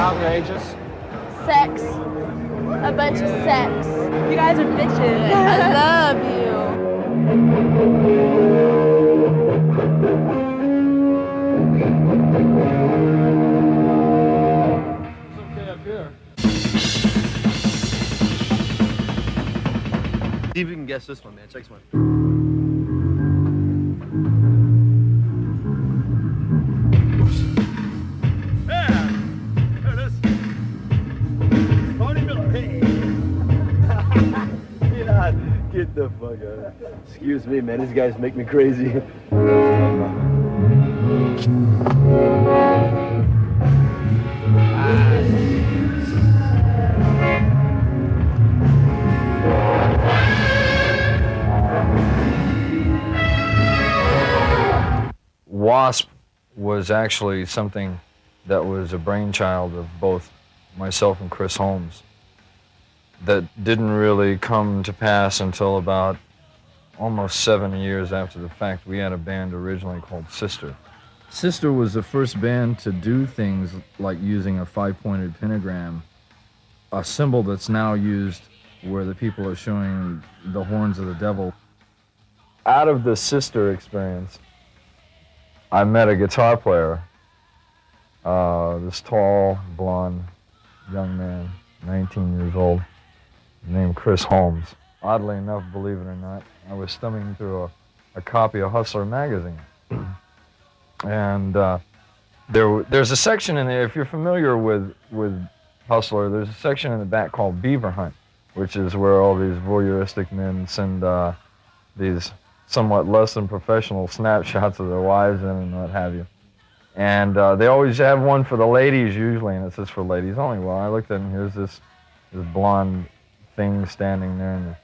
outrageous. Sex. A bunch of sex. You guys are bitches. I love you. It's okay up here. See if you can guess this one, man. Check this one. Get the fuck out. Excuse me, man. These guys make me crazy. W.A.S.P was actually something that was a brainchild of both myself and Chris Holmes that didn't really come to pass until about almost 7 years after the fact. We had a band originally called Sister. Sister was the first band to do things like using a 5-pointed pentagram, a symbol that's now used where the people are showing the horns of the devil. Out of the Sister experience, I met a guitar player, this tall, blonde young man, 19 years old, named Chris Holmes. Oddly enough, believe it or not, I was thumbing through a copy of Hustler magazine. And there's a section in there, if you're familiar with Hustler, there's a section in the back called Beaver Hunt, which is where all these voyeuristic men send these somewhat less than professional snapshots of their wives in and what have you. And they always have one for the ladies usually, and it says for ladies only. Well, I looked at it and here's this blonde thing standing there, and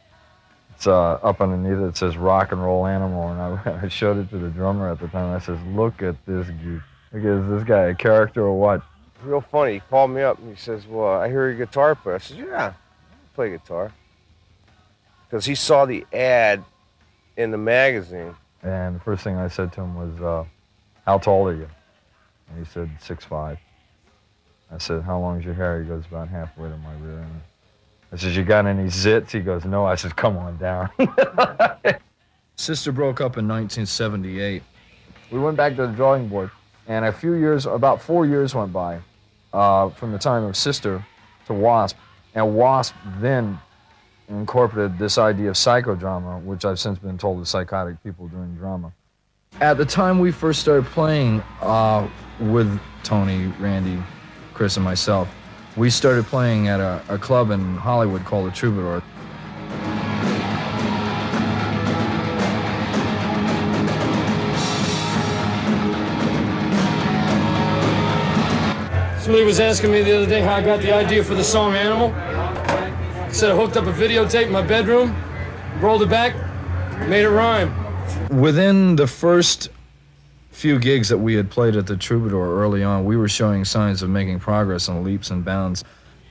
it's up underneath it says rock and roll animal, and I showed it to the drummer at the time. I says, look at this dude. Look, is this guy a character or what? Real funny. He called me up and he says, well, I hear you're a guitar player. I said, yeah, I play guitar. Because he saw the ad in the magazine. And the first thing I said to him was, how tall are you? And he said, 6'5". I said, how long is your hair? He goes, about halfway to my rear end. I said, you got any zits? He goes, no. I said, come on down. Sister broke up in 1978. We went back to the drawing board, and about 4 years went by from the time of Sister to W.A.S.P. And W.A.S.P. then incorporated this idea of psychodrama, which I've since been told is psychotic people doing drama. At the time we first started playing with Tony, Randy, Chris, and myself, we started playing at a club in Hollywood called the Troubadour. Somebody was asking me the other day how I got the idea for the song Animal. I said I hooked up a videotape in my bedroom, rolled it back, made it rhyme. Within the first few gigs that we had played at the Troubadour early on, we were showing signs of making progress in leaps and bounds.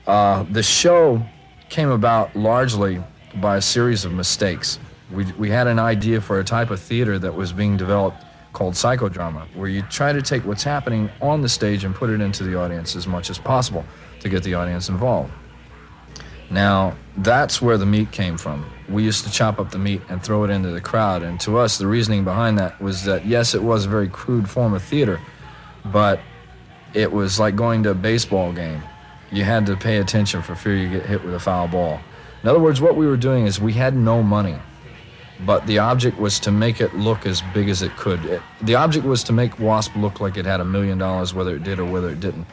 The show came about largely by a series of mistakes. We had an idea for a type of theater that was being developed called psychodrama, where you try to take what's happening on the stage and put it into the audience as much as possible to get the audience involved. Now, that's where the meat came from. We used to chop up the meat and throw it into the crowd, and to us, the reasoning behind that was that, yes, it was a very crude form of theater, but it was like going to a baseball game. You had to pay attention for fear you get hit with a foul ball. In other words, what we were doing is we had no money, but the object was to make it look as big as it could. The object was to make W.A.S.P. look like it had $1 million, whether it did or whether it didn't.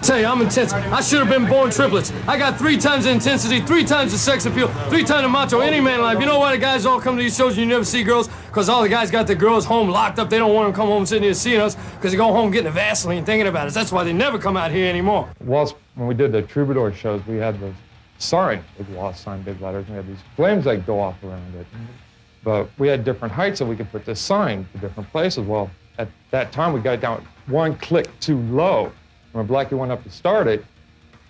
Tell you, I'm intense. I should have been born triplets. I got 3 times the intensity, 3 times the sex appeal, 3 times the macho any man alive. You know why the guys all come to these shows and you never see girls? Because all the guys got the girls home locked up. They don't want them to come home sitting here seeing us because they go home getting the Vaseline thinking about us. That's why they never come out here anymore. Well, when we did the Troubadour shows, we had the sign, big W.A.S.P. sign, big letters. We had these flames that go off around it. But we had different heights so we could put this sign to different places. Well, at that time, we got it down 1 click too low. When Blackie went up to start it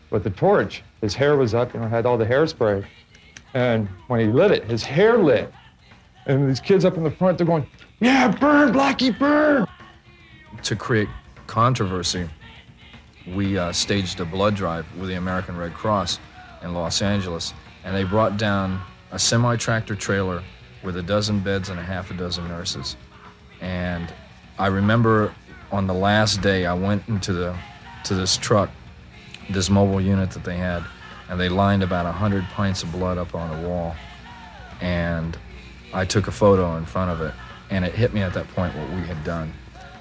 with the torch, his hair was up, had all the hairspray. And when he lit it, his hair lit. And these kids up in the front, they're going, yeah, burn, Blackie, burn! To create controversy, we staged a blood drive with the American Red Cross in Los Angeles, and they brought down a semi-tractor trailer with a dozen beds and a half a dozen nurses. And I remember on the last day, I went to this truck, this mobile unit that they had, and they lined about 100 pints of blood up on the wall. And I took a photo in front of it, and it hit me at that point what we had done.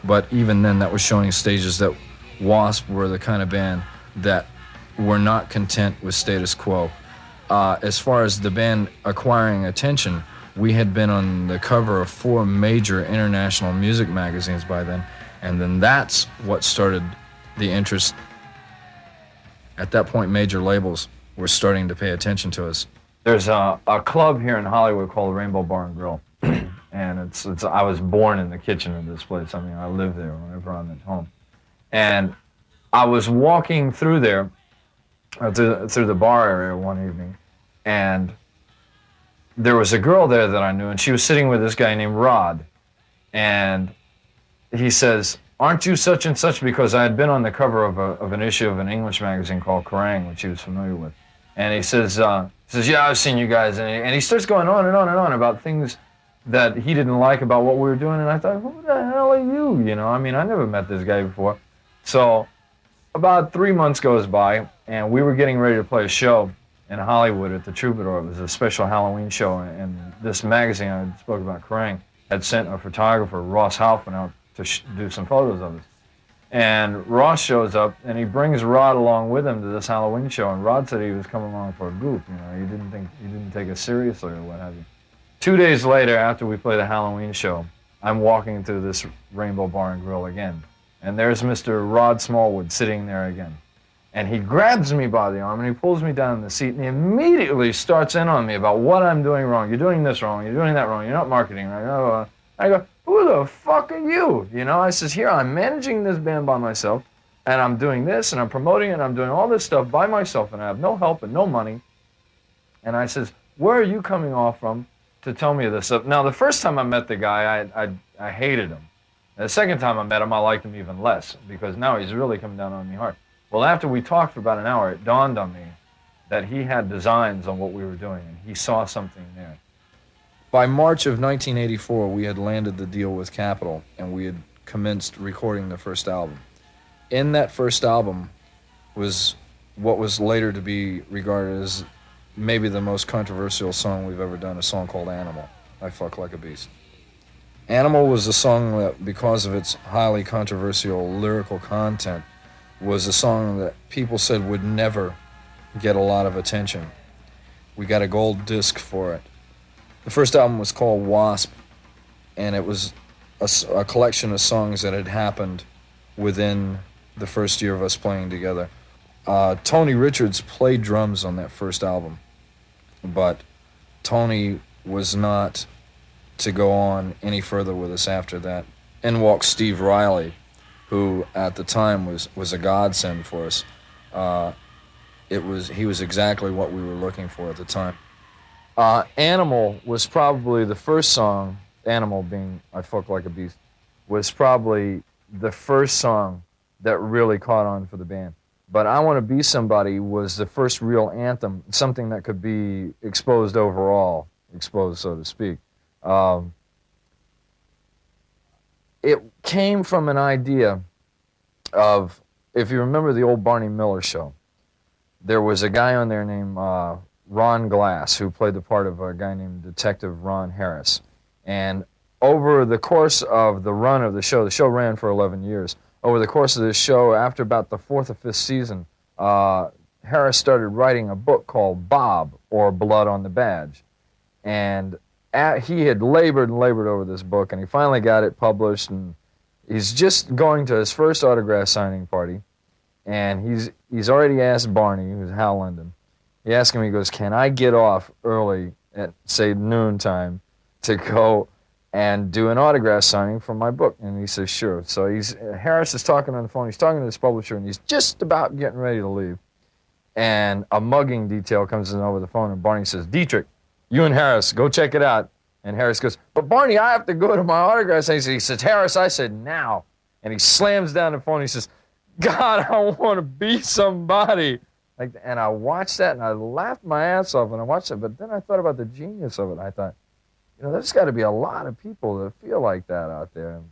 But even then, that was showing stages that W.A.S.P were the kind of band that were not content with status quo. As far as the band acquiring attention, we had been on the cover of 4 major international music magazines by then, and then that's what started the interest. At that point, major labels were starting to pay attention to us. There's a club here in Hollywood called Rainbow Bar and Grill, and it's I was born in the kitchen of this place. I mean, I live there whenever I'm at home. And I was walking through there, through the bar area one evening, and there was a girl there that I knew, and she was sitting with this guy named Rod. And he says, "Aren't you such and such?" Because I had been on the cover of an issue of an English magazine called Kerrang, which he was familiar with. And he says, "Yeah, I've seen you guys." And he starts going on and on and on about things that he didn't like about what we were doing. And I thought, who the hell are you? You know, I mean, I never met this guy before. So about 3 months goes by, and we were getting ready to play a show in Hollywood at the Troubadour. It was a special Halloween show, and this magazine I spoke about, Kerrang, had sent a photographer, Ross Halfman, out to do some photos of us. And Ross shows up, and he brings Rod along with him to this Halloween show, and Rod said he was coming along for a goof. You know, he didn't take us seriously or what have you. 2 days later, after we played the Halloween show, I'm walking through this Rainbow Bar and Grill again, and there's Mr. Rod Smallwood sitting there again. And he grabs me by the arm, and he pulls me down in the seat, and he immediately starts in on me about what I'm doing wrong. You're doing this wrong. You're doing that wrong. You're not marketing right. I go, who the fuck are you? You know, I says, here, I'm managing this band by myself, and I'm doing this, and I'm promoting it, and I'm doing all this stuff by myself, and I have no help and no money. And I says, where are you coming off from to tell me this stuff? Now, the first time I met the guy, I hated him. And the second time I met him, I liked him even less, because now he's really come down on me hard. Well, after we talked for about an hour, it dawned on me that he had designs on what we were doing, and he saw something there. By March of 1984, we had landed the deal with Capitol, and we had commenced recording the first album. In that first album was what was later to be regarded as maybe the most controversial song we've ever done, a song called Animal, I Fuck Like a Beast. Animal was a song that, because of its highly controversial lyrical content, was a song that people said would never get a lot of attention. We got a gold disc for it. The first album was called W.A.S.P, and it was a collection of songs that had happened within the first year of us playing together. Tony Richards played drums on that first album, but Tony was not to go on any further with us after that. In walked Steve Riley, who at the time was a godsend for us. He was exactly what we were looking for at the time. Animal was probably the first song, Animal being I Fuck Like a Beast, was probably the first song that really caught on for the band. But I Want to Be Somebody was the first real anthem, something that could be exposed overall, exposed so to speak. It came from an idea of, if you remember the old Barney Miller show, there was a guy on there named Ron Glass, who played the part of a guy named Detective Ron Harris. And over the course of the run of the show ran for 11 years. Over the course of this show, after about the 4th or 5th season, Harris started writing a book called Bob, or Blood on the Badge. And he had labored and labored over this book, and he finally got it published, and he's just going to his first autograph signing party, and he's already asked Barney, who's Hal Linden, he asked him, he goes, can I get off early at, say, noontime to go and do an autograph signing for my book? And he says, sure. So Harris is talking on the phone, he's talking to his publisher, and he's just about getting ready to leave. And a mugging detail comes in over the phone, and Barney says, Dietrich, you and Harris, go check it out. And Harris goes, but Barney, I have to go to my autograph signing. He says, Harris, I said now. And he slams down the phone, he says, God, I want to be somebody. Like, and I watched that and I laughed my ass off when I watched it. But then I thought about the genius of it. I thought, you know, there's got to be a lot of people that feel like that out there.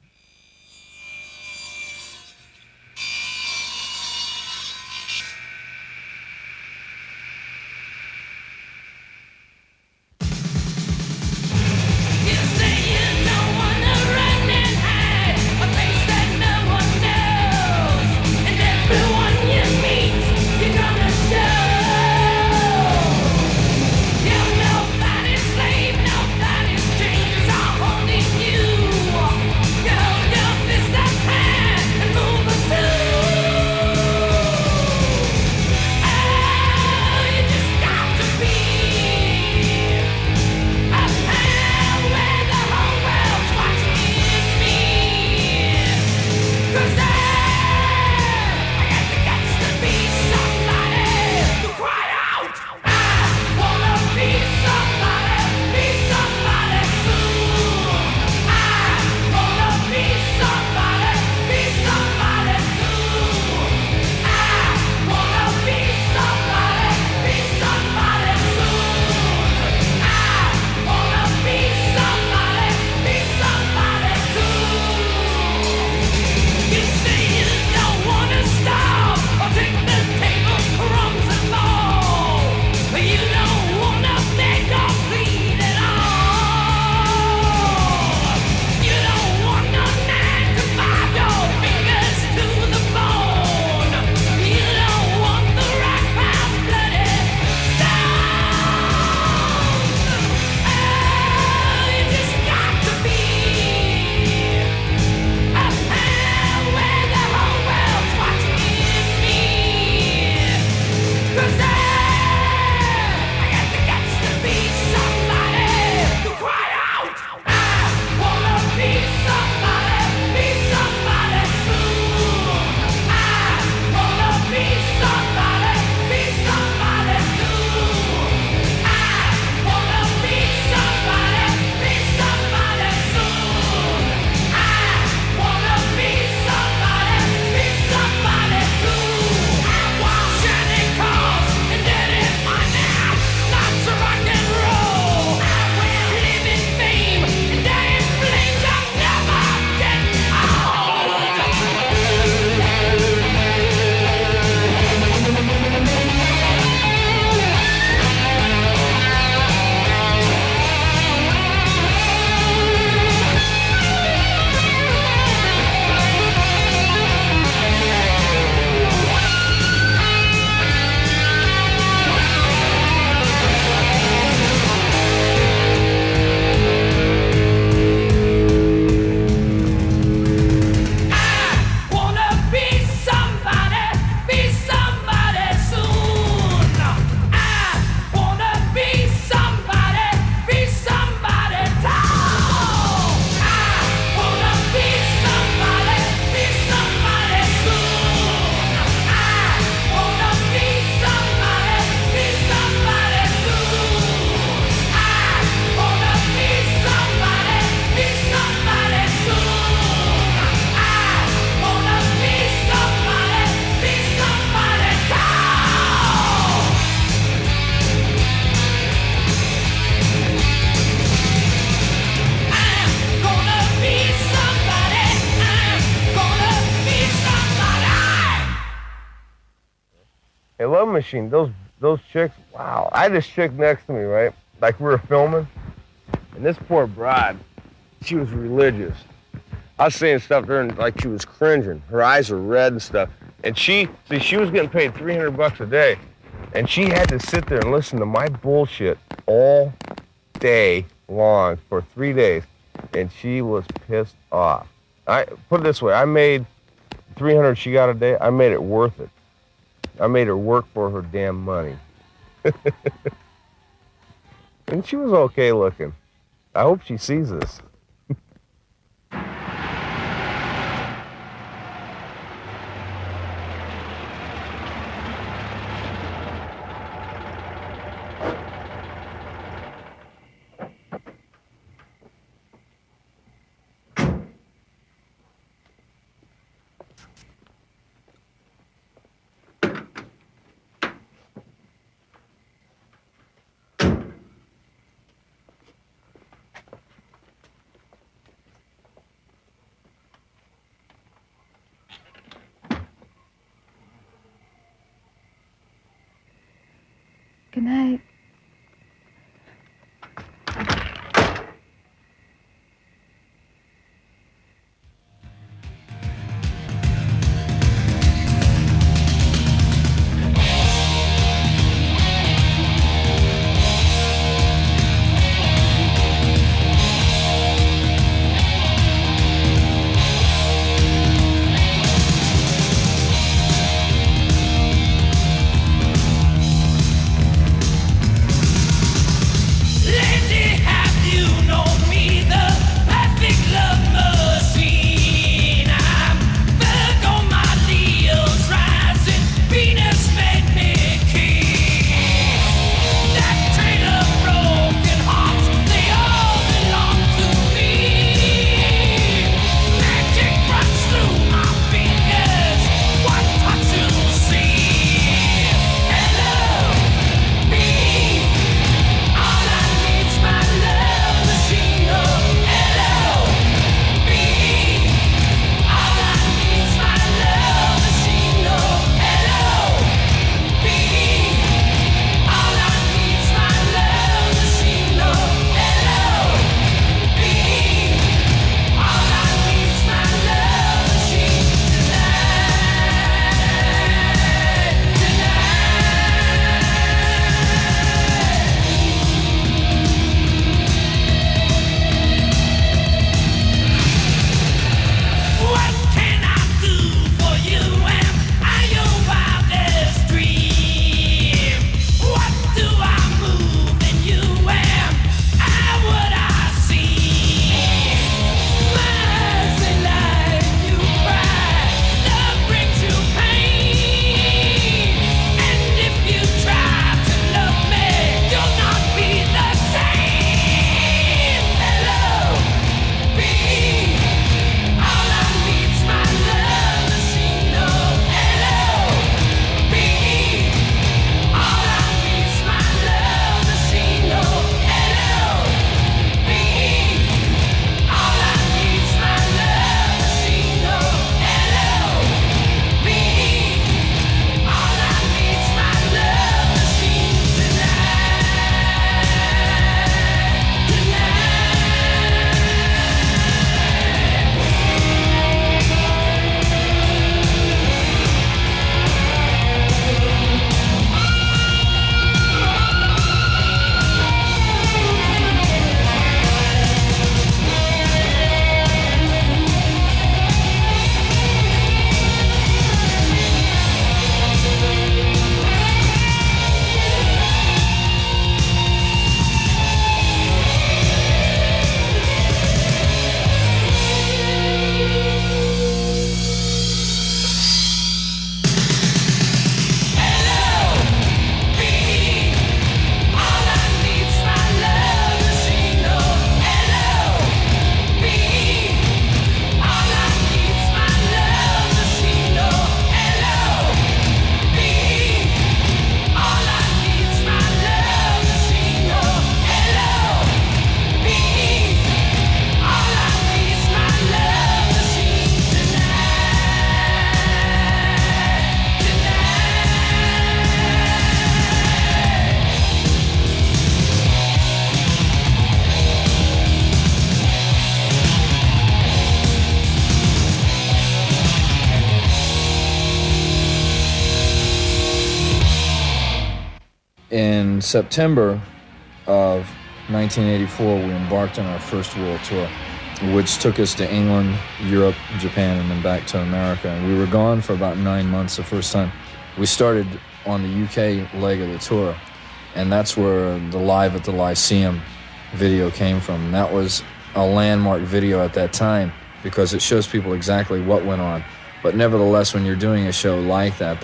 Hey, Love Machine, those chicks, wow. I had this chick next to me, right? Like we were filming, and this poor broad, she was religious. I was saying stuff to her and like she was cringing. Her eyes were red and stuff. And she was getting paid $300 a day. And she had to sit there and listen to my bullshit all day long for 3 days. And she was pissed off. I put it this way, I made $300 she got a day, I made it worth it. I made her work for her damn money. And she was okay looking. I hope she sees this. Good night. In September of 1984, we embarked on our first world tour, which took us to England, Europe, Japan, and then back to America. And we were gone for about 9 months the first time. We started on the UK leg of the tour, and that's where the Live at the Lyceum video came from. And that was a landmark video at that time because it shows people exactly what went on. But nevertheless, when you're doing a show like that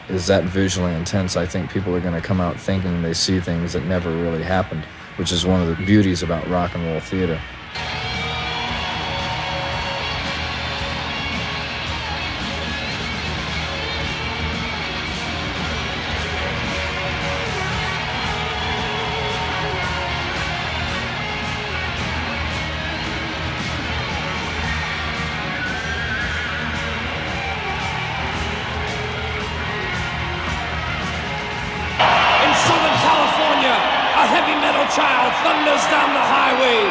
is that visually intense, I think people are going to come out thinking they see things that never really happened, which is one of the beauties about rock and roll theater. Southern California. child thunders down the highway.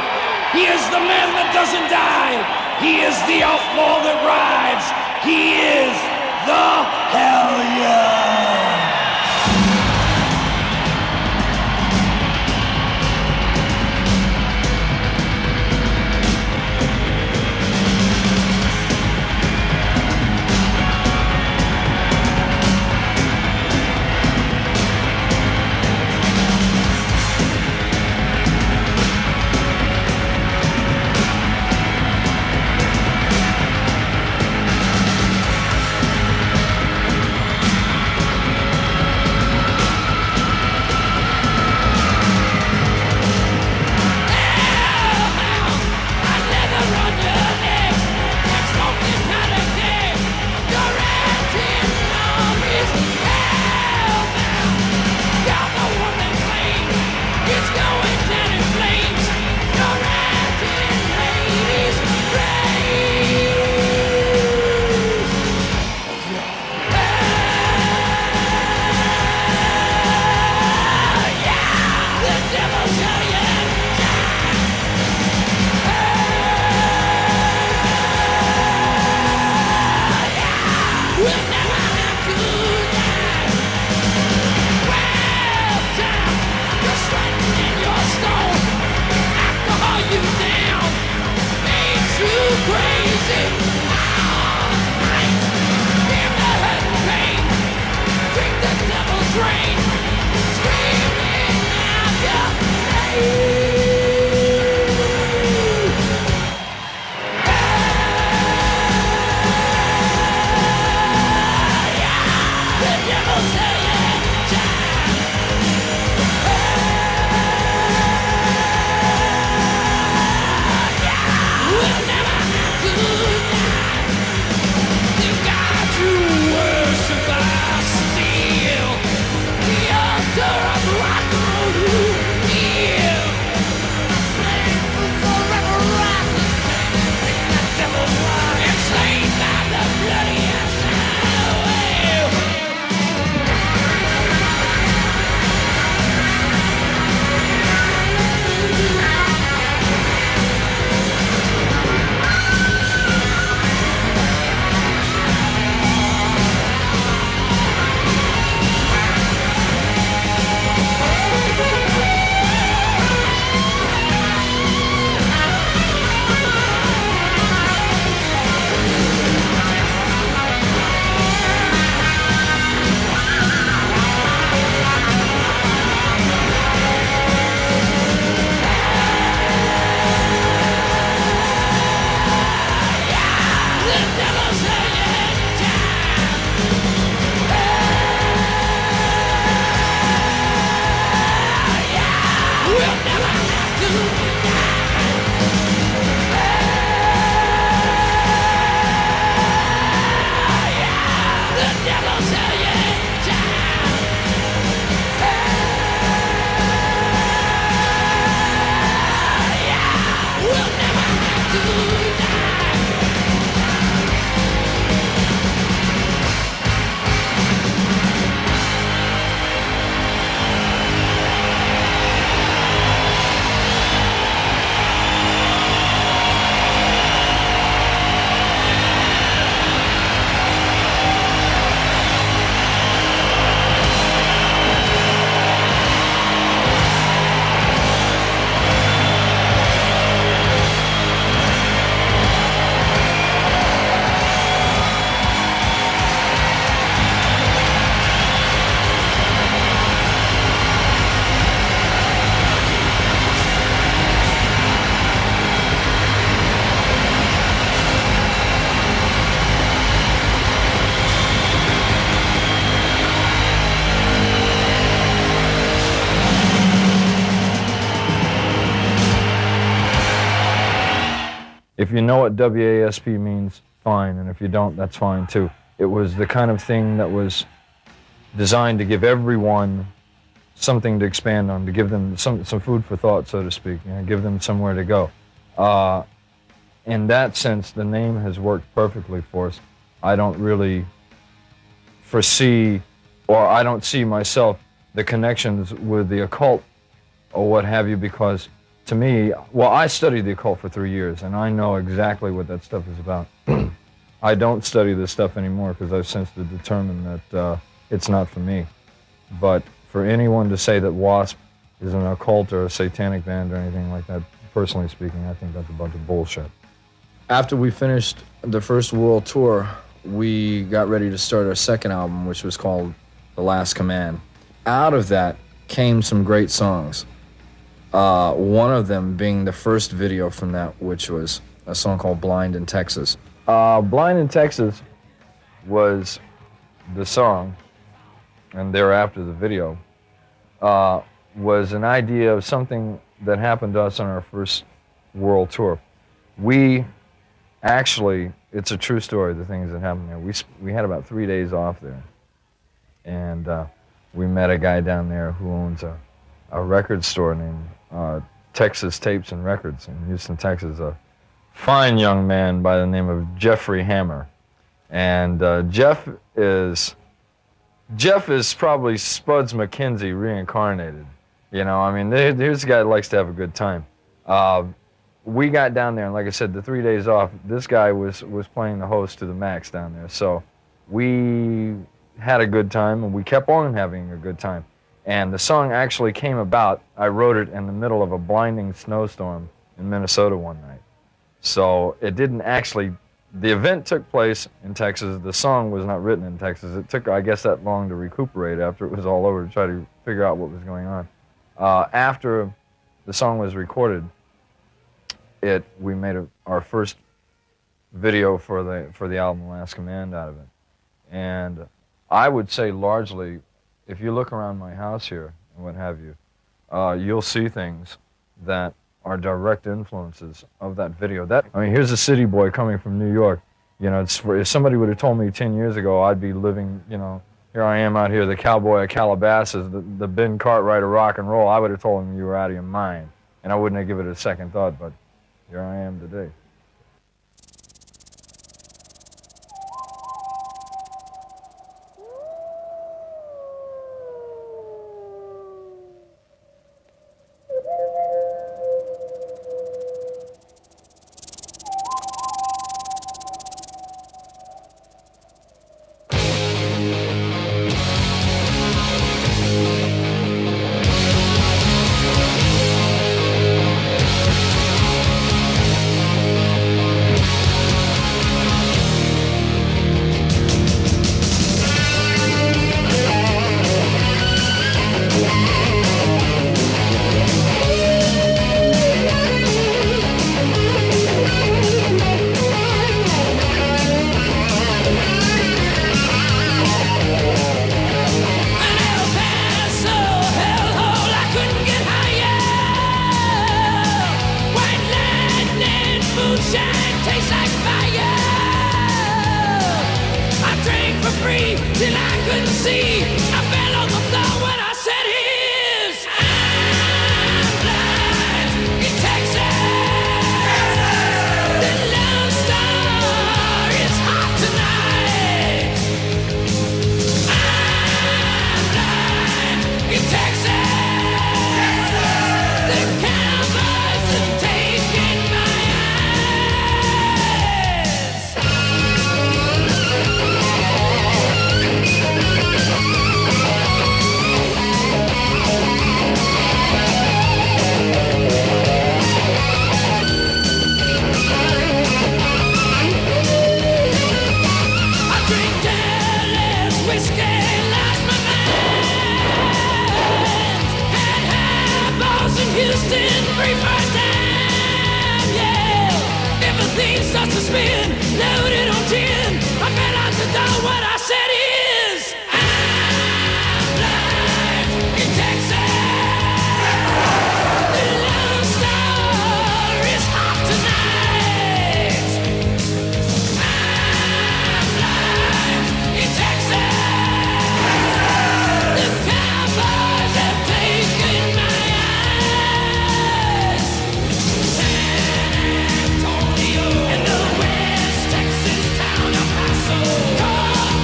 He is the man that doesn't die. He is the outlaw that rides. He is the Hellion. If you know what W.A.S.P means, fine, and if you don't, that's fine too. It was the kind of thing that was designed to give everyone something to expand on, to give them some food for thought, so to speak, you know, give them somewhere to go. In that sense, the name has worked perfectly for us. I don't really foresee, or I don't see myself, the connections with the occult or what have you, because to me, well, I studied the occult for 3 years, and I know exactly what that stuff is about. I don't study this stuff anymore because I've since determined that it's not for me. But for anyone to say that W.A.S.P is an occult or a satanic band or anything like that, personally speaking, I think that's a bunch of bullshit. After we finished the first world tour, we got ready to start our second album, which was called The Last Command. Out of that came some great songs. One of them being the first video from that, which was a song called Blind in Texas. Blind in Texas was the song, and thereafter the video, was an idea of something that happened to us on our first world tour. We actually, it's a true story, the things that happened there. We had about 3 days off there, and we met a guy down there who owns a record store named Texas Tapes and Records in Houston, Texas. A fine young man by the name of Jeffrey Hammer. And Jeff is probably Spuds McKenzie reincarnated. You know, I mean, here's a guy that likes to have a good time. We got down there, and like I said, the 3 days off, this guy was playing the host to the max down there. So we had a good time, and we kept on having a good time. And the song actually came about, I wrote it in the middle of a blinding snowstorm in Minnesota one night. So it didn't actually, the event took place in Texas. The song was not written in Texas. It took, I guess, that long to recuperate after it was all over to try to figure out what was going on. After the song was recorded, we made our first video for the album Last Command out of it. And I would say largely, if you look around my house here and what have you, you'll see things that are direct influences of that video. I mean, here's a city boy coming from New York. You know, if somebody would have told me 10 years ago I'd be living, you know, here I am out here, the cowboy of Calabasas, the Ben Cartwright of rock and roll, I would have told him you were out of your mind. And I wouldn't have given it a second thought, but here I am today.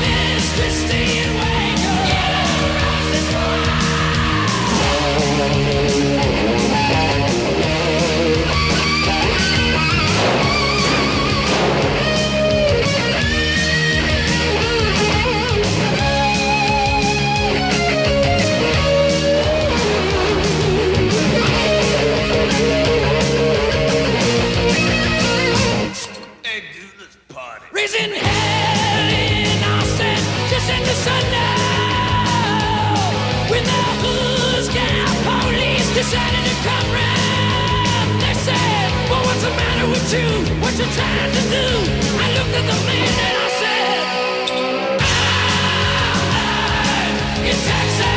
Mistress decided to come round. They said, well, what's the matter with you? What you trying to do? I looked at the man and I said, I'm in Texas.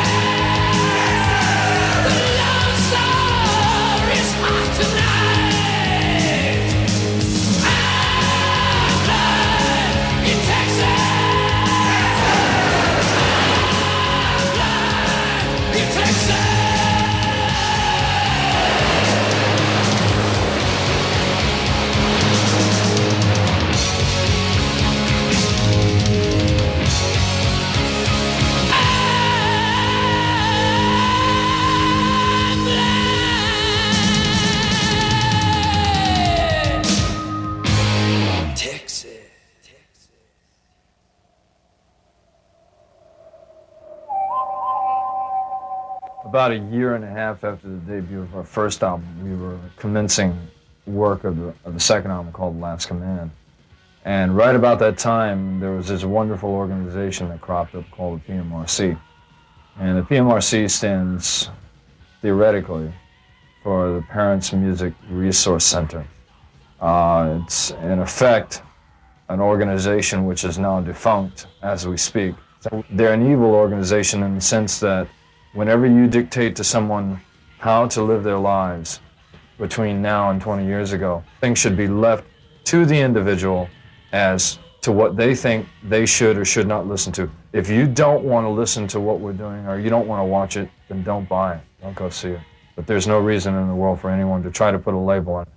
The love story's hot tonight. I'm in Texas. I'm in Texas. About a year and a half after the debut of our first album, we were commencing work of the second album called Last Command. And right about that time, there was this wonderful organization that cropped up called the PMRC. And the PMRC stands, theoretically, for the Parents Music Resource Center. It's, in effect, an organization which is now defunct as we speak. They're an evil organization in the sense that whenever you dictate to someone how to live their lives between now and 20 years ago, things should be left to the individual as to what they think they should or should not listen to. If you don't want to listen to what we're doing or you don't want to watch it, then don't buy it. Don't go see it. But there's no reason in the world for anyone to try to put a label on it.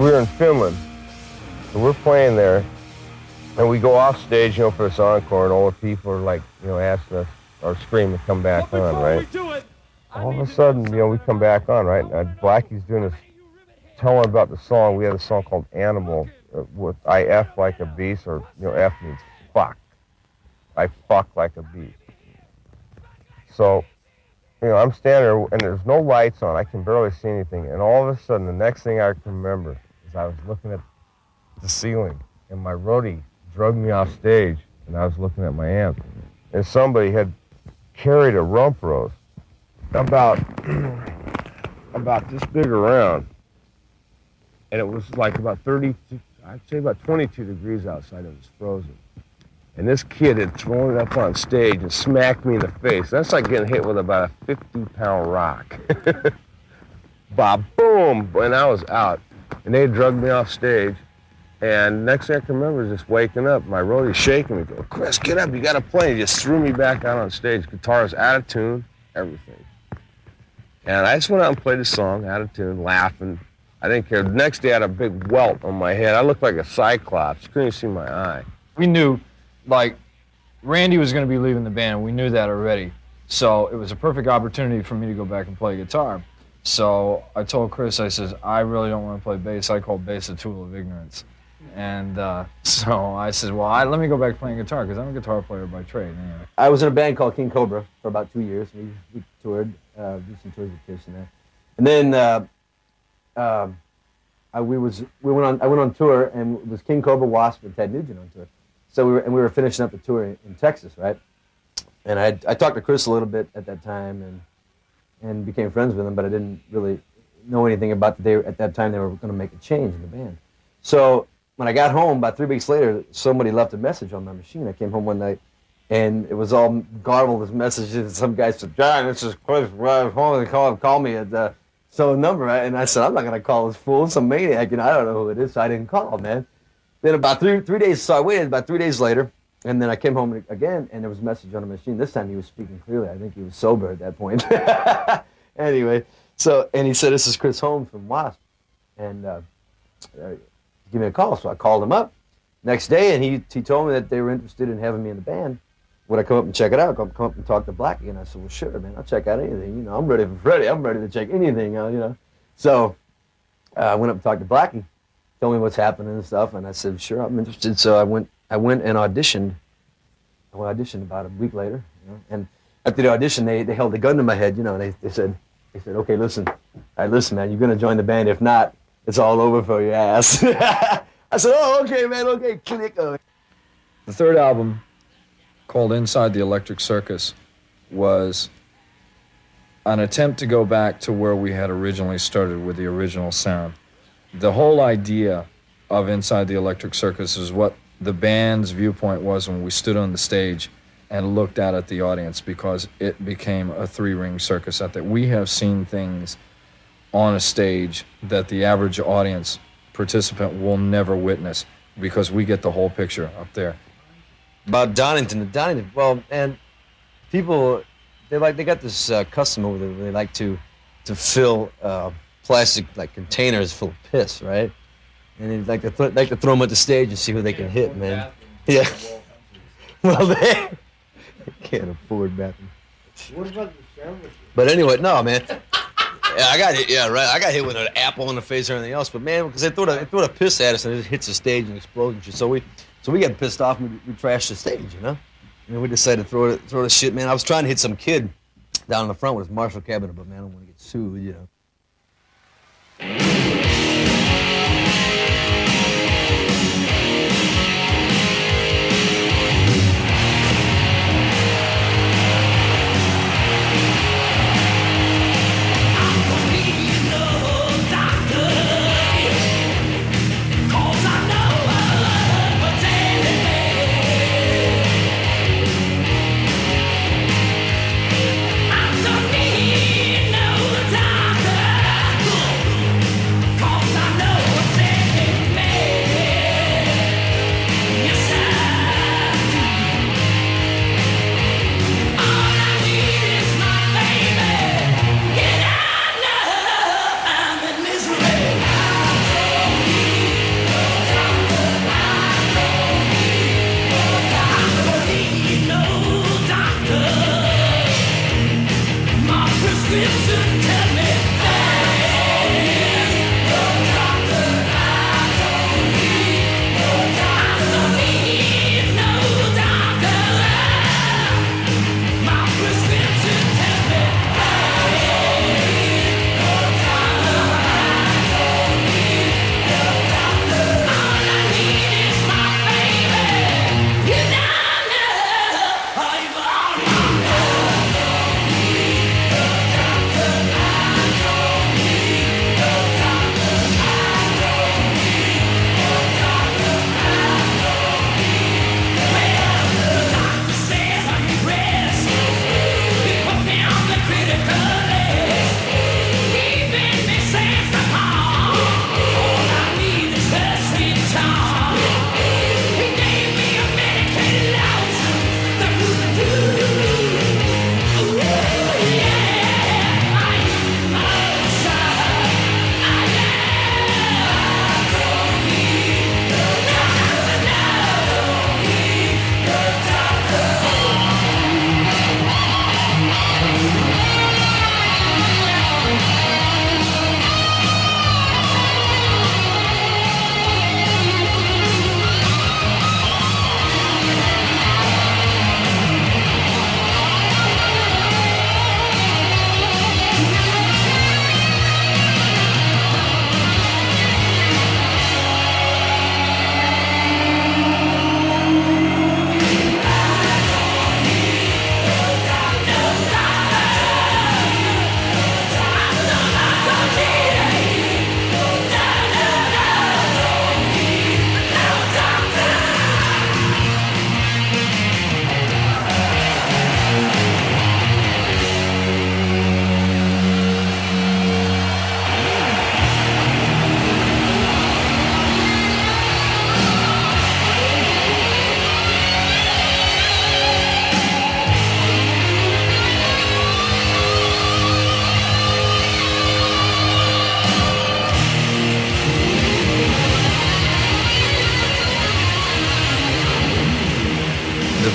We were in Finland, so we're playing there, and we go off stage, you know, for this encore, and all the people are like, you know, asking us or screaming to come back on, right? All of a sudden, you know, we come back on, right? And Blackie's doing this, telling about the song. We had a song called Animal with I F like a beast, or, you know, F means fuck. I fuck like a beast. So, you know, I'm standing there, and there's no lights on. I can barely see anything. And all of a sudden, the next thing I can remember is I was looking at the ceiling, and my roadie drugged me off stage, and I was looking at my amp. And somebody had carried a rump roast about this big around, and it was like about 32, I'd say about 22 degrees outside. It was frozen. And this kid had thrown it up on stage and smacked me in the face. That's like getting hit with about a 50-pound rock. Bob, boom, and I was out. And they drugged me off stage. And next thing I can remember is just waking up. My roadie's shaking me, going, Chris, get up, you got to play. He just threw me back out on stage. Guitar was out of tune, everything. And I just went out and played the song, out of tune, laughing. I didn't care. The next day I had a big welt on my head. I looked like a cyclops. You couldn't even see my eye. We knew, like, Randy was going to be leaving the band. We knew that already. So it was a perfect opportunity for me to go back and play guitar. So I told Chris, I says, I really don't want to play bass. I call bass a tool of ignorance. And so I said, well, let me go back playing guitar, because I'm a guitar player by trade. Anyway. I was in a band called King Cobra for about 2 years. We toured, did some tours with Kiss in there. And then I went on tour, and it was King Cobra, W.A.S.P, and Ted Nugent on tour. So we were finishing up the tour in Texas, right? And I talked to Chris a little bit at that time, and became friends with him, but I didn't really know anything about at that time they were going to make a change in the band. So when I got home, about 3 weeks later, somebody left a message on my machine. I came home one night, and it was all garbled with messages. Some guy said, John, this is Chris, right home, call me at the so number. And I said, I'm not going to call this fool, some maniac, and I don't know who it is, so I didn't call, man. Then about three days, so I waited about 3 days later, and then I came home again, and there was a message on the machine. This time he was speaking clearly. I think he was sober at that point. Anyway, and he said, this is Chris Holmes from W.A.S.P, and give me a call. So I called him up next day, and he told me that they were interested in having me in the band. Would I come up and check it out? Come up and talk to Blackie? And I said, well, sure, man, I'll check out anything. You know, I'm ready for Freddie. I'm ready to check anything out, you know. So I went up and talked to Blackie, told me what's happening and stuff, and I said, sure, I'm interested. So I went and auditioned. I auditioned about a week later, you know, and after the audition, they held a gun to my head, you know, and they said, okay, listen, man, you're gonna join the band. If not, it's all over for your ass. I said, oh, okay, man, okay, click. The third album, called Inside the Electric Circus, was an attempt to go back to where we had originally started with the original sound. The whole idea of Inside the Electric Circus is what the band's viewpoint was when we stood on the stage and looked out at the audience, because it became a three-ring circus out there. We have seen things on a stage that the average audience participant will never witness, because we get the whole picture up there. About Donington, well, and people, they got this custom over there where they like to fill plastic like containers full of piss, right? And they like to throw them at the stage and see who they can hit, man. Yeah. Well, they can't afford bathroom. What about the sandwich? But anyway, no, man. Yeah, I got hit. Yeah, right. I got hit with an apple in the face or anything else. But man, because they throw the piss at us and it hits the stage and explodes and shit. So we get pissed off and we trashed the stage, you know. And we decided to throw the shit, man. I was trying to hit some kid down in the front with his Marshall cabinet, but man, I don't want to get sued, you know.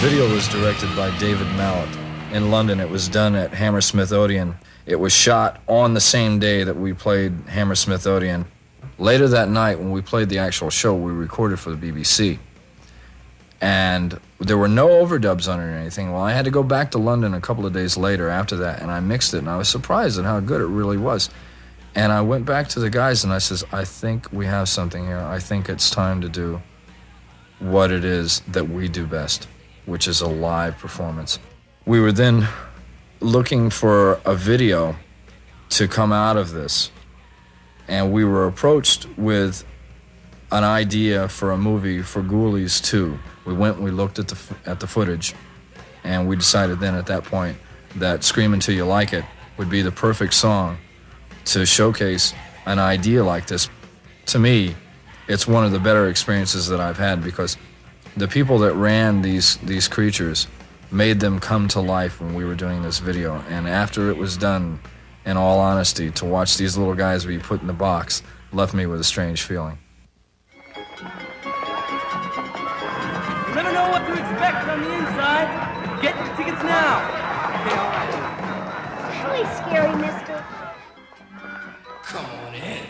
video was directed by David Mallet in London. It was done at Hammersmith Odeon. It was shot on the same day that we played Hammersmith Odeon. Later that night, when we played the actual show, we recorded for the BBC. And there were no overdubs on it or anything. Well, I had to go back to London a couple of days later after that, and I mixed it, and I was surprised at how good it really was. And I went back to the guys, and I says, I think we have something here. I think it's time to do what it is that we do best, which is a live performance. We were then looking for a video to come out of this, and we were approached with an idea for a movie for Ghoulies 2. We went and we looked at the footage, and we decided then at that point that Scream Until You Like It would be the perfect song to showcase an idea like this. To me, it's one of the better experiences that I've had, because the people that ran these creatures made them come to life when we were doing this video. And after it was done, in all honesty, to watch these little guys be put in the box left me with a strange feeling. You never know what to expect from the inside. Get your tickets now. Okay, all right. Really scary, mister. Come on in.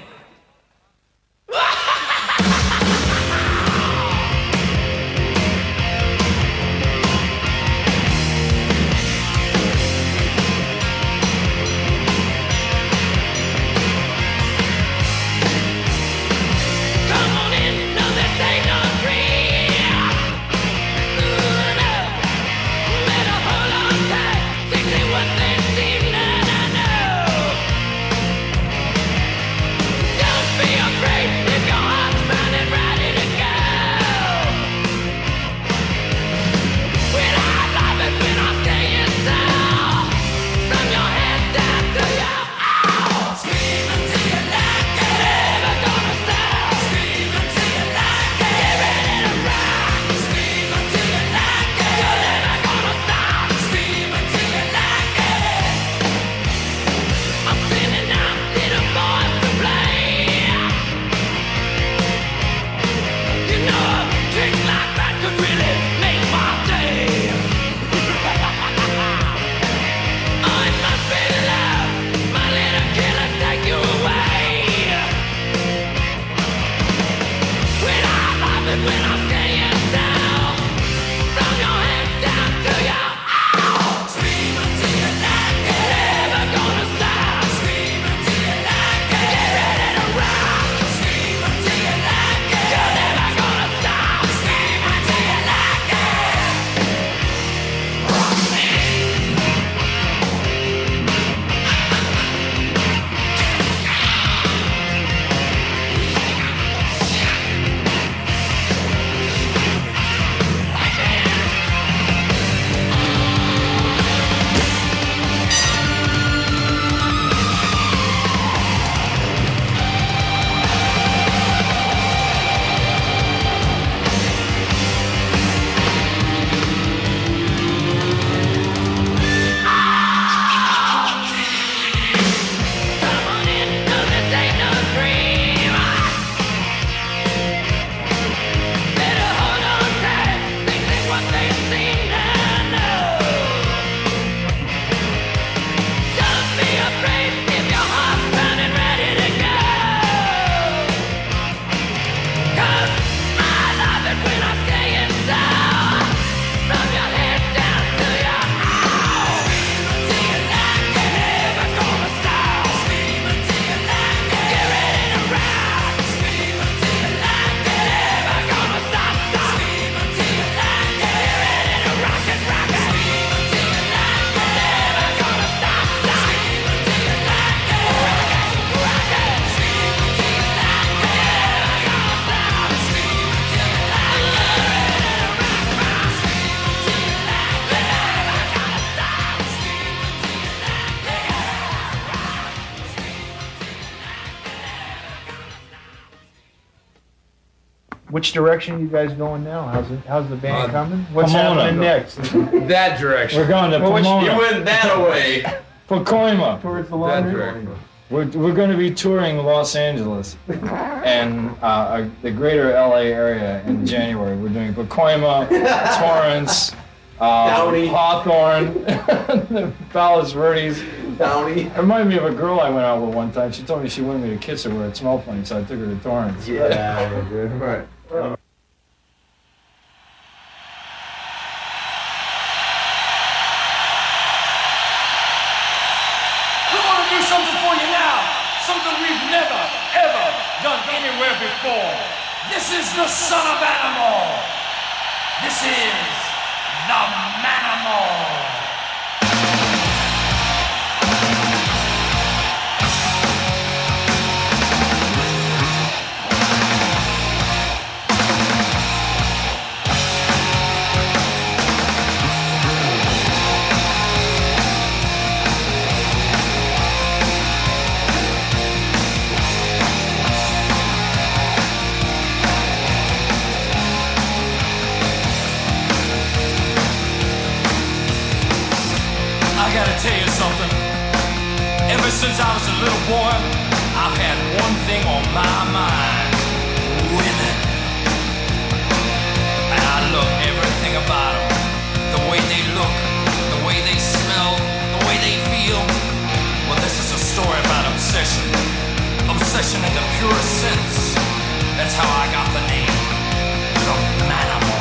Which direction are you guys going now? How's the band coming? What's Pomona. happening next? That direction. We're going to Pomona. You went that way. Pacoima. Towards the That laundry? direction. We're going to be touring Los Angeles and the greater LA area in January. We're doing Pacoima, Torrance, Downey. Hawthorne, the Palos Verdes. Downey. It reminded me of a girl I went out with one time. She told me she wanted me to kiss her where it smelled funny, so I took her to Torrance. Yeah, dude. Right. We want to do something for you now. Something we've never, ever done anywhere before. This is the son of animal. This is the manimal. I gotta tell you something. Ever since I was a little boy, I've had one thing on my mind. Women. And I love everything about them. The way they look, the way they smell, the way they feel. Well, this is a story about obsession. Obsession in the purest sense. That's how I got the name. The Manimal.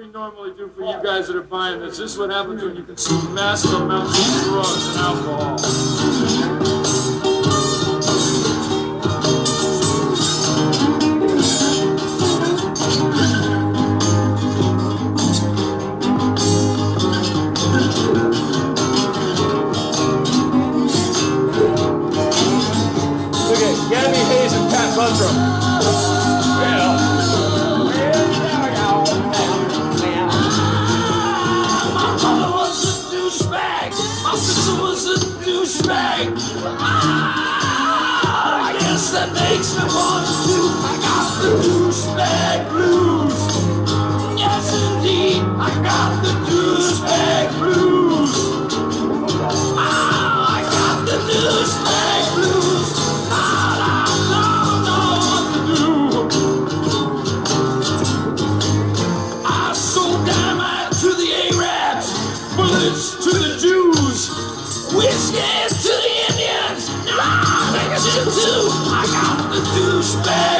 we normally do for you guys that are buying this. This is what happens when you consume massive amounts of drugs and alcohol. Look at Gabby Hayes and Pat Buttram. My mother was a douchebag. My sister was a douchebag. I guess that makes me want to. I got the douchebag blues. Yes, indeed, I got the douchebag blues. I got the douchebag blues. I don't know what to do. I sold dynamite to the Arabs, bullets to the Jews, whiskey to the Indians, and I think I should too. I got the douchebag